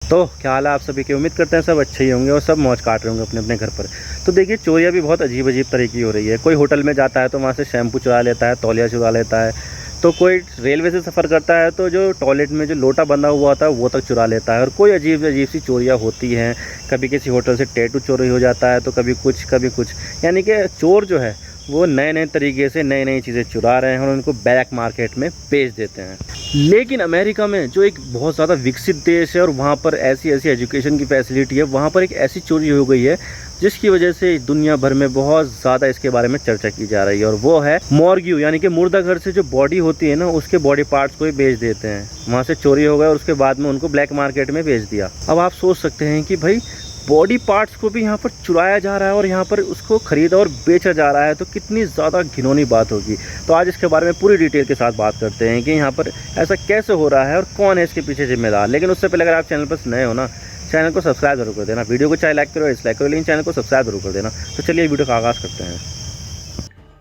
तो क्या हाल है आप सभी की। उम्मीद करते हैं सब अच्छे ही होंगे और सब मौज काट रहे होंगे अपने अपने घर पर। तो देखिए चोरियाँ भी बहुत अजीब अजीब तरह की हो रही है। कोई होटल में जाता है तो वहाँ से शैम्पू चुरा लेता है, तौलिया चुरा लेता है। तो कोई रेलवे से सफ़र करता है तो जो टॉयलेट में जो लोटा बंधा हुआ होता है वो तक चुरा लेता है। और कोई अजीब अजीब सी चोरियाँ होती हैं। कभी किसी होटल से टैटू चोरी हो जाता है तो कभी कुछ। यानी कि चोर जो है वो नए नए तरीके से नई नई चीज़ें चुरा रहे हैं और उनको ब्लैक मार्केट में बेच देते हैं। लेकिन अमेरिका में जो एक बहुत ज़्यादा विकसित देश है और वहाँ पर ऐसी ऐसी एजुकेशन की फैसिलिटी है, वहाँ पर एक ऐसी चोरी हो गई है जिसकी वजह से दुनिया भर में बहुत ज़्यादा इसके बारे में चर्चा की जा रही है। और वो है मॉर्ग्यू, यानी कि मुर्दा घर से जो बॉडी होती है ना उसके बॉडी पार्ट्स को ही बेच देते हैं। वहाँ से चोरी हो गया और उसके बाद में उनको ब्लैक मार्केट में बेच दिया। अब आप सोच सकते हैं कि भाई बॉडी पार्ट्स को भी यहाँ पर चुराया जा रहा है और यहाँ पर उसको ख़रीदा और बेचा जा रहा है, तो कितनी ज़्यादा घिनौनी बात होगी। तो आज इसके बारे में पूरी डिटेल के साथ बात करते हैं कि यहाँ पर ऐसा कैसे हो रहा है और कौन है इसके पीछे जिम्मेदार। लेकिन उससे पहले अगर आप चैनल पर नए हो ना, चैनल को सब्सक्राइब जरूर कर देना। वीडियो को चाहे लाइक करो डिसलाइक करो, लेकिन चैनल को सब्सक्राइब जरूर कर देना। तो चलिए वीडियो का आगाज़ करते हैं।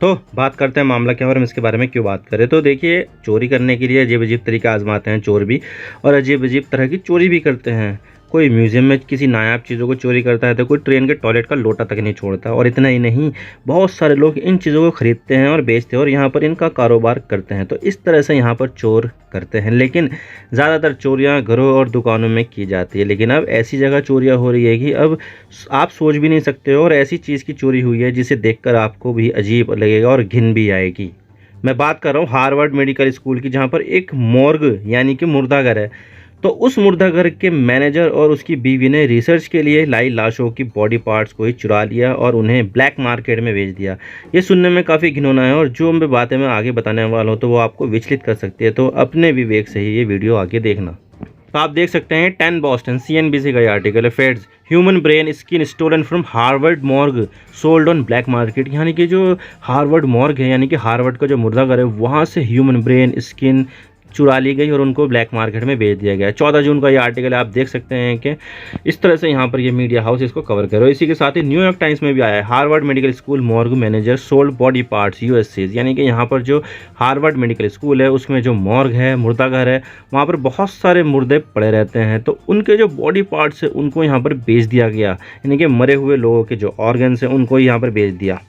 तो बात करते हैं मामला क्या है और हम इसके बारे में क्यों बात करें। तो देखिए चोरी करने के लिए अजीब अजीब तरीके आजमाते हैं चोर भी, और अजीब अजीब तरह की चोरी भी करते हैं। कोई म्यूज़ियम में किसी नायाब चीज़ों को चोरी करता है तो कोई ट्रेन के टॉयलेट का लोटा तक नहीं छोड़ता। और इतना ही नहीं, बहुत सारे लोग इन चीज़ों को ख़रीदते हैं और बेचते हैं और यहाँ पर इनका कारोबार करते हैं। तो इस तरह से यहाँ पर चोर करते हैं। लेकिन ज़्यादातर चोरियाँ घरों और दुकानों में की जाती है। लेकिन अब ऐसी जगह चोरियाँ हो रही है कि अब आप सोच भी नहीं सकते हो, और ऐसी चीज़ की चोरी हुई है जिसे देखकर आपको भी अजीब लगेगा और घिन भी आएगी। मैं बात कर रहा हूँ हार्वर्ड मेडिकल स्कूल की, जहाँ पर एक मॉर्ग यानी कि मुर्दाघर है। तो उस मुर्दाघर के मैनेजर और उसकी बीवी ने रिसर्च के लिए लाई लाशों की बॉडी पार्ट्स को ही चुरा लिया और उन्हें ब्लैक मार्केट में बेच दिया। ये सुनने में काफ़ी घिनौना है और जो मैं बातें मैं आगे बताने वाला हूँ तो वो आपको विचलित कर सकती है। तो अपने विवेक से ही ये वीडियो आगे देखना। तो आप देख सकते हैं 10 बॉस्टन CNBC का ये आर्टिकल है। Feds human brain skin stolen from Harvard morgue sold on black market. यानी कि जो हार्वर्ड मॉर्ग है, यानी कि हार्वर्ड का जो मुर्दाघर है, वहाँ से ह्यूमन ब्रेन स्किन चुरा ली गई और उनको ब्लैक मार्केट में बेच दिया गया। 14 जून का ये आर्टिकल है। आप देख सकते हैं कि इस तरह से यहाँ पर ये मीडिया हाउस इसको कवर करो। इसी के साथ ही न्यूयॉर्क टाइम्स में भी आया है, Harvard medical school morgue manager sold body parts USA। यानी कि यहाँ पर जो हार्वर्ड मेडिकल स्कूल है उसमें जो मॉर्ग है, मुर्दाघर है, वहाँ पर बहुत सारे मुर्दे पड़े रहते हैं। तो उनके जो बॉडी पार्ट्स है उनको यहाँ पर बेच दिया गया। यानी कि मरे हुए लोगों के जो ऑर्गन्स हैं उनको यहाँ पर बेच दिया।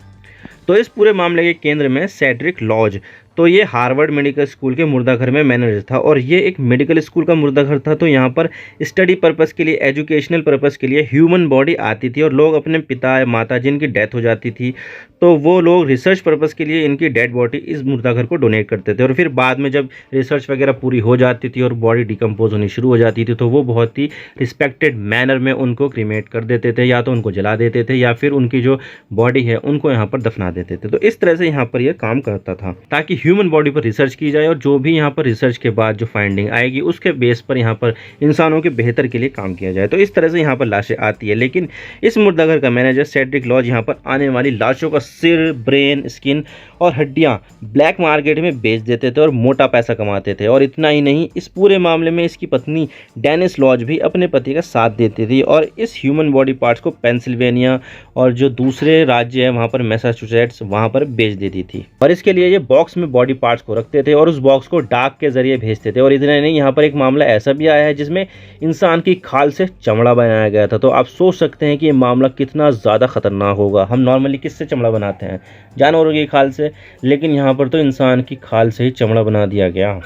तो इस पूरे मामले के केंद्र में सेड्रिक लॉज, तो ये हार्वर्ड मेडिकल स्कूल के मुर्दाघर में मैनेजर था और ये एक मेडिकल स्कूल का मुर्दाघर था। तो यहाँ पर स्टडी पर्पस के लिए, एजुकेशनल पर्पस के लिए ह्यूमन बॉडी आती थी और लोग अपने पिता या माता जिनकी डेथ हो जाती थी तो वो लोग रिसर्च पर्पस के लिए इनकी डेड बॉडी इस मुर्दाघर को डोनेट करते थे। और फिर बाद में जब रिसर्च वगैरह पूरी हो जाती थी और बॉडी डिकम्पोज होनी शुरू हो जाती थी तो वो बहुत ही रिस्पेक्टेड मैनर में उनको क्रीमेट कर देते थे, या तो उनको जला देते थे या फिर उनकी जो बॉडी है उनको यहाँ पर दफना देते थे। तो इस तरह से यहाँ पर यह काम करता था ताकि ह्यूमन बॉडी पर रिसर्च की जाए और जो भी यहाँ पर रिसर्च के बाद जो फाइंडिंग आएगी उसके बेस पर यहाँ पर इंसानों के बेहतर के लिए काम किया जाए। तो इस तरह से यहाँ पर लाशें आती है। लेकिन इस मुर्दाघर का मैनेजर सेड्रिक लॉज यहाँ पर आने वाली लाशों का सिर, ब्रेन, स्किन और हड्डियाँ ब्लैक मार्केट में बेच देते थे और मोटा पैसा कमाते थे। और इतना ही नहीं, इस पूरे मामले में इसकी पत्नी डेनिस लॉज भी अपने पति का साथ देती थी और इस ह्यूमन बॉडी पार्ट्स को पेंसिल्वेनिया और जो दूसरे राज्य है वहाँ पर मैसाचुसेट्स, वहाँ पर बेच देती थी। और इसके लिए ये बॉक्स में बॉडी पार्ट्स को रखते थे और उस बॉक्स को डाक के जरिए भेजते थे। और इतना नहीं, यहाँ पर एक मामला ऐसा भी आया है जिसमें इंसान की खाल से चमड़ा बनाया गया था। तो आप सोच सकते हैं कि ये मामला कितना ज़्यादा खतरनाक होगा। हम नॉर्मली किससे चमड़ा बनाते हैं? जानवरों की खाल से, लेकिन यहाँ पर तो इंसान की खाल से ही चमड़ा बना दिया गया।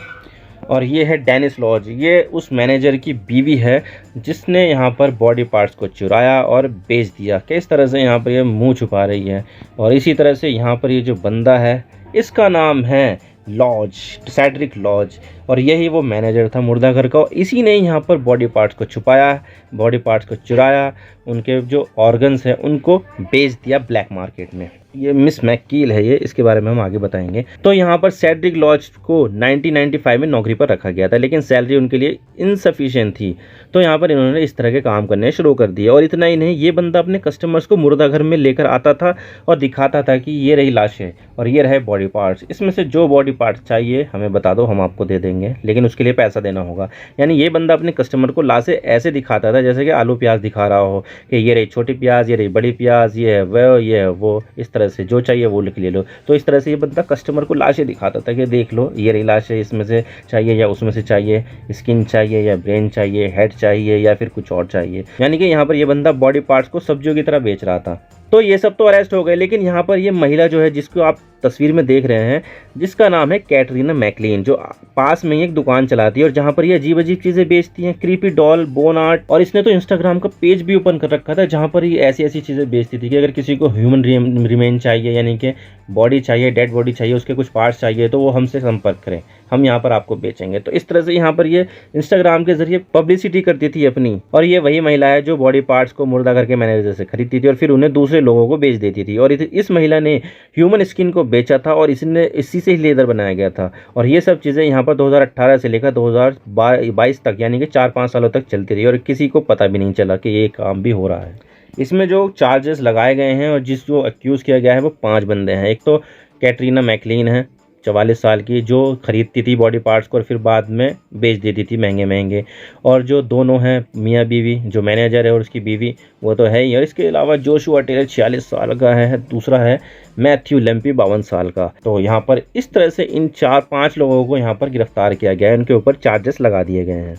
और ये है डेनिस लॉज, ये उस मैनेजर की बीवी है जिसने यहाँ पर बॉडी पार्ट्स को चुराया और बेच दिया। किस तरह से यहाँ पर ये मुंह छुपा रही है। और इसी तरह से यहाँ पर ये जो बंदा है इसका नाम है लॉज, सेड्रिक लॉज, और यही वो मैनेजर था मुर्दाघर का। इसी ने यहाँ पर बॉडी पार्ट्स को छुपाया, बॉडी पार्ट्स को चुराया, उनके जो ऑर्गन्स हैं उनको बेच दिया ब्लैक मार्केट में। ये मिस मैकील है ये, इसके बारे में हम आगे बताएंगे। तो यहाँ पर सेड्रिक लॉज को 1995 में नौकरी पर रखा गया था, लेकिन सैलरी उनके लिए इनसफिशिएंट थी। तो यहाँ पर इन्होंने इस तरह के काम करने शुरू कर दिए। और इतना ही नहीं, ये बंदा अपने कस्टमर्स को मुर्दाघर में लेकर आता था और दिखाता था कि ये रही लाशें और ये रहे बॉडी पार्ट्स, इसमें से जो बॉडी पार्ट्स चाहिए हमें बता दो, हम आपको दे देंगे। देंगे, लेकिन उसके लिए पैसा देना होगा। यानी ये बंदा अपने कस्टमर को लाशें ऐसे दिखाता था जैसे कि आलू प्याज दिखा रहा हो कि ये रही छोटी प्याज, ये रही बड़ी प्याज, ये है वह, ये है वो, इस तरह से जो चाहिए वो लिख ले लो। तो इस तरह से ये बंदा कस्टमर को लाशें दिखाता था कि देख लो ये रही लाशें, इसमें से चाहिए या उसमें से चाहिए, स्किन चाहिए या ब्रेन चाहिए, हेड चाहिए या फिर कुछ और चाहिए। यानी कि यहाँ पर ये बंदा बॉडी पार्ट्स को सब्जियों की तरह बेच रहा था। तो ये सब तो अरेस्ट हो गए, लेकिन यहाँ पर ये महिला जो है जिसको आप तस्वीर में देख रहे हैं, जिसका नाम है कैटरीना मैकलीन, जो पास में ही एक दुकान चलाती है और जहाँ पर ये अजीब अजीब चीज़ें बेचती हैं, क्रीपी डॉल, बोन आर्ट, और इसने तो इंस्टाग्राम का पेज भी ओपन कर रखा था जहाँ पर ये ऐसी ऐसी चीज़ें बेचती थी कि अगर किसी को ह्यूमन रिमेन चाहिए, यानी कि बॉडी चाहिए, डेड बॉडी चाहिए, उसके कुछ पार्ट्स चाहिए, तो वो हमसे संपर्क करें, हम यहाँ पर आपको बेचेंगे। तो इस तरह से यहाँ पर ये इंस्टाग्राम के जरिए पब्लिसिटी करती थी अपनी। और ये वही महिला है जो बॉडी पार्ट्स को मुर्दा करके मैनेजर से खरीदती थी और फिर उन्हें दूसरे लोगों को बेच देती थी। और इस महिला ने ह्यूमन स्किन को बेचा था और इसी से ही लेदर बनाया गया था। और ये सब चीज़ें यहाँ पर 2018 से लेकर 2022 तक, यानी कि 4-5 सालों तक चलती रही और किसी को पता भी नहीं चला कि ये काम भी हो रहा है। इसमें जो चार्जेस लगाए गए हैं और जो अक्यूज़ किया गया है वो 5 बंदे हैं। एक तो कैटरीना मैकलीन है 44 साल की, जो खरीदती थी बॉडी पार्ट्स को और फिर बाद में बेच देती थी महंगे महंगे। और जो दोनों हैं मियाँ बीवी, जो मैनेजर है और उसकी बीवी, वो तो है ही। और इसके अलावा जोशुआ टेलर 46 साल का है, दूसरा है मैथ्यू लेम्पी 52 साल का। तो यहाँ पर इस तरह से इन 4-5 लोगों को यहाँ पर गिरफ्तार किया गया है, उनके ऊपर चार्जेस लगा दिए गए हैं।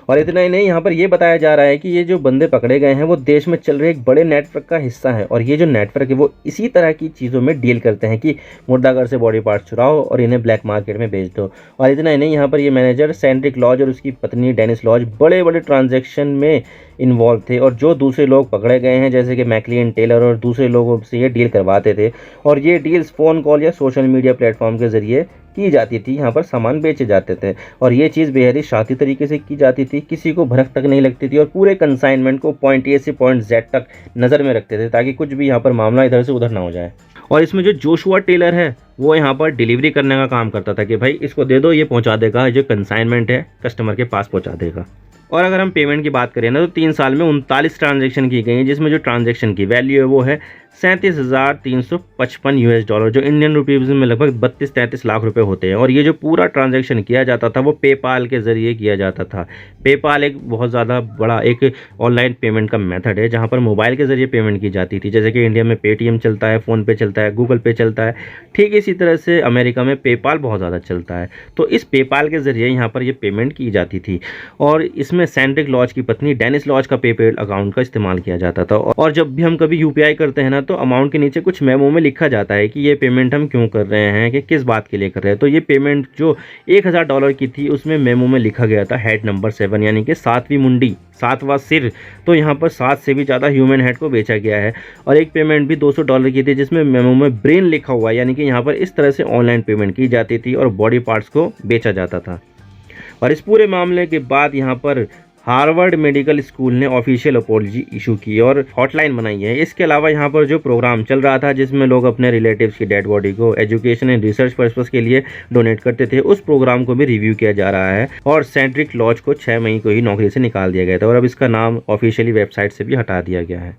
और इतना ही नहीं, यहाँ पर ये बताया जा रहा है कि ये जो बंदे पकड़े गए हैं वो देश में चल रहे एक बड़े नेटवर्क का हिस्सा है। और ये जो नेटवर्क है वो इसी तरह की चीज़ों में डील करते हैं कि मुर्दाघर से बॉडी पार्ट्स चुराओ और इन्हें ब्लैक मार्केट में बेच दो। और इतना ही नहीं, यहाँ पर ये मैनेजर सेंड्रिक लॉज और उसकी पत्नी डेनिस लॉज बड़े बड़े ट्रांजैक्शन में इन्वॉल्व थे। और जो दूसरे लोग पकड़े गए हैं जैसे कि मैकलीन, टेलर और दूसरे लोगों से ये डील करवाते थे। और ये डील्स फ़ोन कॉल या सोशल मीडिया प्लेटफॉर्म के ज़रिए की जाती थी, यहाँ पर सामान बेचे जाते थे। और ये चीज़ बेहद ही शाती तरीके से की जाती थी, किसी को भनक तक नहीं लगती थी। और पूरे कंसाइनमेंट को पॉइंट ए से पॉइंट जेड तक नज़र में रखते थे ताकि कुछ भी यहाँ पर मामला इधर से उधर ना हो जाए। और इसमें जो जोशुआ टेलर है वो यहाँ पर डिलीवरी करने का काम करता था कि भाई इसको दे दो, ये पहुँचा देगा, जो कंसाइनमेंट है कस्टमर के पास पहुँचा देगा। और अगर हम पेमेंट की बात करें ना तो 3 साल में 39 ट्रांजैक्शन की गई हैं, जिसमें जो ट्रांजैक्शन की वैल्यू है वो है $37,355, जो इंडियन रुपीज़ में लगभग 32-33 लाख रुपए होते हैं। और ये जो पूरा ट्रांजैक्शन किया जाता था वो पेपाल के ज़रिए किया जाता था। पेपाल एक बहुत ज़्यादा बड़ा एक ऑनलाइन पेमेंट का मेथड है जहाँ पर मोबाइल के ज़रिए पेमेंट की जाती थी। जैसे कि इंडिया में पेटीएम चलता है, फ़ोनपे चलता है, गूगल पे चलता है, ठीक इसी तरह से अमेरिका में पेपाल बहुत ज़्यादा चलता है। तो इस पेपाल के ज़रिए यहाँ पर ये पेमेंट की जाती थी। और इसमें सेंड्रिक लॉज की पत्नी डेनिस लॉज का पेपैल अकाउंट का इस्तेमाल किया जाता था। और जब भी हम कभी यूपीआई करते हैं ना तो अमाउंट के नीचे कुछ मेमो में लिखा जाता है कि ये पेमेंट हम क्यों कर रहे हैं, कि किस बात के लिए कर रहे हैं। तो ये पेमेंट जो $1000 की थी उसमें मेमो में लिखा गया था हेड नंबर 7, यानी कि 7वीं मुंडी, 7वां सिर। तो यहाँ पर 7 से भी ज़्यादा ह्यूमन हेड को बेचा गया है। और एक पेमेंट भी $200 की थी जिसमें मेमो में ब्रेन लिखा हुआ है, यानी कि यहाँ पर इस तरह से ऑनलाइन पेमेंट की जाती थी और बॉडी पार्ट्स को बेचा जाता था। और इस पूरे मामले के बाद यहाँ पर हार्वर्ड मेडिकल स्कूल ने ऑफिशियल अपॉलजी इशू की और हॉटलाइन बनाई है। इसके अलावा यहाँ पर जो प्रोग्राम चल रहा था जिसमें लोग अपने रिलेटिव्स की डेड बॉडी को एजुकेशन एंड रिसर्च पर्पस के लिए डोनेट करते थे, उस प्रोग्राम को भी रिव्यू किया जा रहा है। और सेंड्रिक लॉज को 6 मई को ही नौकरी से निकाल दिया गया था और अब इसका नाम ऑफिशियली वेबसाइट से भी हटा दिया गया है।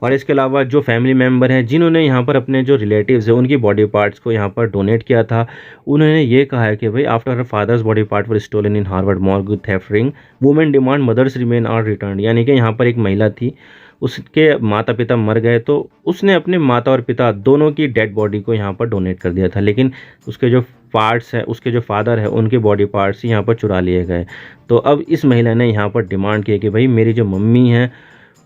और इसके अलावा जो फैमिली मेम्बर हैं जिन्होंने यहाँ पर अपने जो रिलेटिव्स हैं उनकी बॉडी पार्ट्स को यहाँ पर डोनेट किया था, उन्होंने ये कहा है कि भाई after her father's body part were stolen in Harvard morgue theft ring, women demand mother's remain are return. यानी कि यहाँ पर एक महिला थी, उसके माता पिता मर गए तो उसने अपने माता और पिता दोनों की डेड बॉडी को यहाँ पर डोनेट कर दिया था, लेकिन उसके जो पार्ट्स हैं, उसके जो फादर है उनके बॉडी पार्ट्स यहाँ पर चुरा लिए गए। तो अब इस महिला ने यहाँ पर डिमांड की कि भाई मेरी जो मम्मी है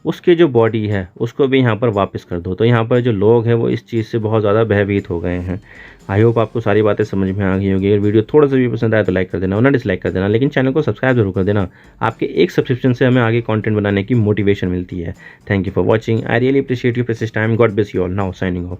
उसकी जो बॉडी है उसको भी यहाँ पर वापस कर दो। तो यहाँ पर जो लोग हैं वो इस चीज़ से बहुत ज़्यादा भयभीत हो गए हैं। आई होप आपको सारी बातें समझ में आ गई होगी। अगर वीडियो थोड़ा सा भी पसंद आया तो लाइक कर देना, वरना डिसलाइक कर देना, लेकिन चैनल को सब्सक्राइब जरूर कर देना। आपके एक सब्सक्रिप्शन से हमें आगे कंटेंट बनाने की मोटिवेशन मिलती है। Thank you for watching. I really appreciate you precious time. God bless you all. Now signing off.